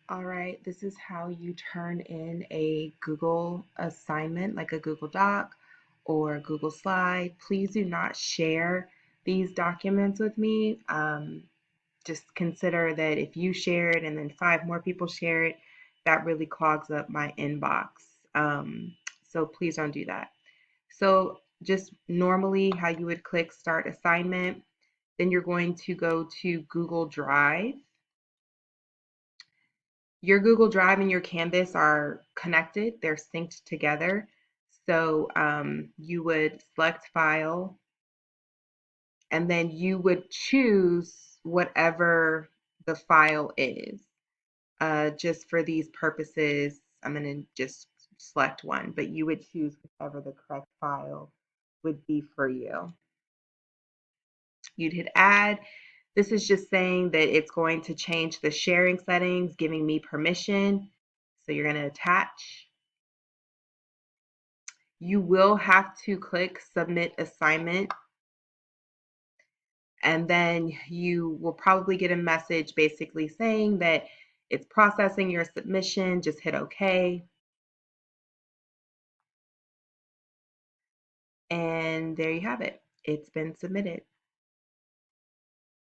All right, this is how you turn in a Google assignment, like a Google Doc or Google Slide. Please do not share these documents with me. Just consider that if you share it and then five more people share it, that really clogs up my inbox. So please don't do that. So just normally how you would click start assignment, then you're going to go to Google Drive. Your Google Drive and your Canvas are connected, they're synced together. So you would select file and then you would choose whatever the file is. Just for these purposes, I'm going to just select one, but you would choose whatever the correct file would be for you. You'd hit add. This is just saying that it's going to change the sharing settings, giving me permission. So you're going to attach. You will have to click submit assignment, and then you will probably get a message basically saying that it's processing your submission. Just hit OK. And there you have it. It's been submitted.